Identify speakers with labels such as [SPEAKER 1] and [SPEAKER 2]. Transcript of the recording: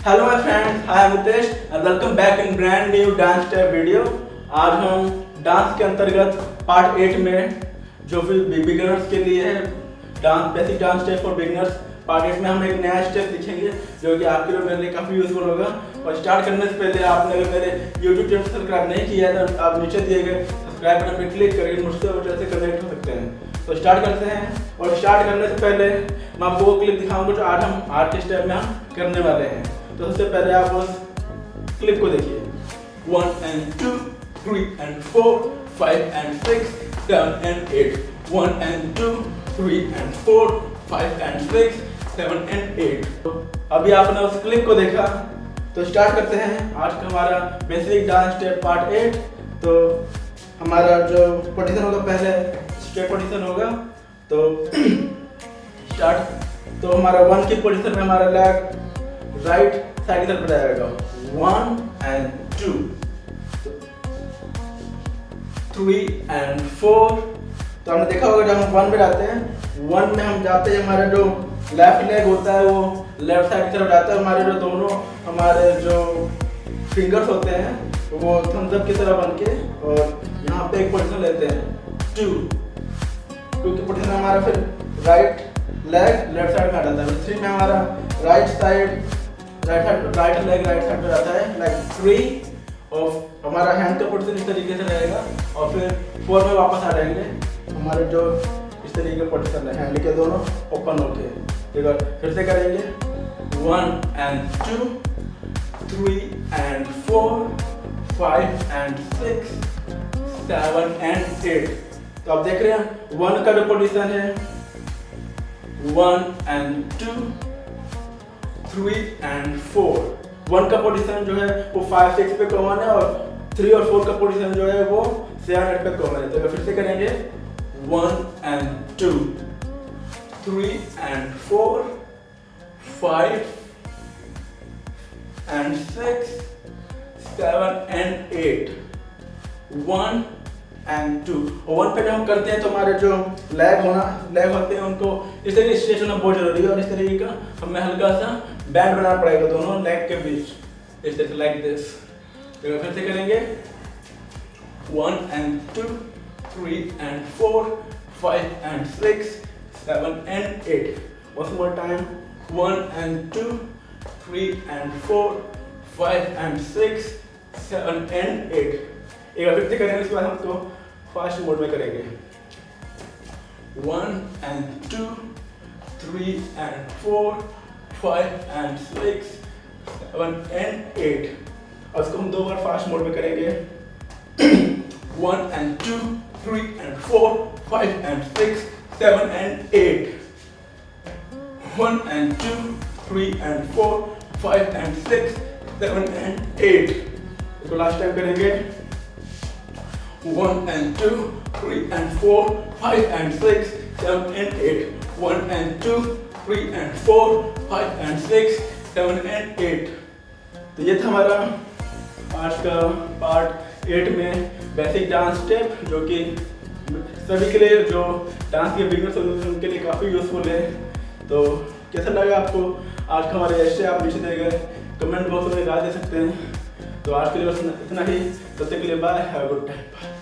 [SPEAKER 1] Hello my friends, I am Nitesh and welcome back in brand new dance step video. आज हम dance के अंतर्गत part 8 में जो फिर बिगिनर्स के लिए है dance basic dance step for beginners, part 8 में हम एक नया स्टेप सीखेंगे जो कि आपके लिए मेरे लिए काफ़ी यूजफुल होगा। और स्टार्ट करने से पहले आपने अगर मेरे यूट्यूब चैनल सब्सक्राइब नहीं किया है तो आप नीचे दिए गए सब्सक्राइब बटन पर क्लिक करके मुझसे और से कनेक्ट हो सकते हैं। तो स्टार्ट करते हैं। और स्टार्ट करने से पहले मैं आपको वो क्लिप दिखाऊंगा जो आज के स्टेप में हम करने वाले हैं। तो सबसे पहले आप उस क्लिप को देखिए। 1 and 2 3 and 4 5 and 6 7 and 8 1 and 2 3 and 4 5 and 6 7 and 8। तो अभी आपने उस क्लिप को देखा, तो स्टार्ट करते हैं आज का हमारा बेसिक डांस स्टेप पार्ट 8। तो हमारा जो पोजीशन होगा, पहले स्टेप पोजीशन होगा। तो स्टार्ट। तो हमारा 1 की पोजीशन में हमारा लेग राइट साइड की तरफ जाएगा। 1 and 2 3 and 4। तो हमने देखा होगा जब हम 1 में जाते हैं, 1 में हम जाते हैं, हमारा जो लेफ्ट लेग होता है वो लेफ्ट साइड की तरफ जाता है। हमारे जो दोनों हमारे जो फिंगर्स होते हैं वो थम्स अप की तरह बन के, और यहाँ पे एक पोजीशन लेते हैं 2 की पोजीशन हमारा फिर राइट लेग लेफ्ट साइड में आ जाता है। 3 में हमारा राइट लेग राइट साइड पे जाता है लाइक 3। और हमारा हैंड का पोजीशन इस तरीके से रहेगा। और फिर 4 में वापस आ जाएंगे, हमारे जो इस तरीके का पोजीशन है, हैंड के दोनों ओपन होके। ठीक है, फिर से करेंगे 1 and 2 3 and 4 5 and 6 7 and 8। तो आप देख रहे हैं 1 का जो पोजीशन है 1 and 2 3 and 4। 1 का पोजीशन जो है वो 5 6 पे कॉमन है, और 3 और 4 का पोजीशन जो है वो 7 8 पे कॉमन है। तो फिर से करेंगे 1 and 2 3 and 4 5 and 6 7 and 8 1 and 2। और 1 पे जब हम करते हैं तो हमारे जो लेग होते हैं उनको इस तरीके से स्ट्रेच होना बहुत जरूरी है। और इस तरीके का हमें हल्का सा बैंड बनाना पड़ेगा दोनों लेग के बीच, इस तरह से लाइक दिस। तो फिर से करेंगे 1 and 2 3 and 4 5 and 6 7 and 8। One more time 1 and 2 3 and 4 5 and 6 7 and 8। एक बार फिर से करेंगे, इसके बाद हम तो फास्ट मोड में करेंगे 1 and 2 3 and 4 5 and 6 7 and 8। और इसको हम 2 बार फास्ट मोड में करेंगे 1 and 2 3 and 4 5 and 6 7 and 8 1 and 2 3 and 4 5 and 6 7 and 8। इसको लास्ट टाइम करेंगे 1 and 2 3 and 4 5 and 6 7 and 8 1 and 2 3 and 4 5 and 6 7 and 8। तो ये था हमारा आज का पार्ट 8 में बेसिक डांस स्टेप, जो कि सभी के लिए जो डांस के बिगिनर्स होते उनके लिए काफ़ी यूजफुल है। तो कैसा लगा आपको आज का हमारे स्टेप, आप नीचे दिए गए कमेंट बॉक्स में राय दे सकते हैं। तो आज के लिए बस इतना ही, तब तक के लिए bye, have a good time. Bye.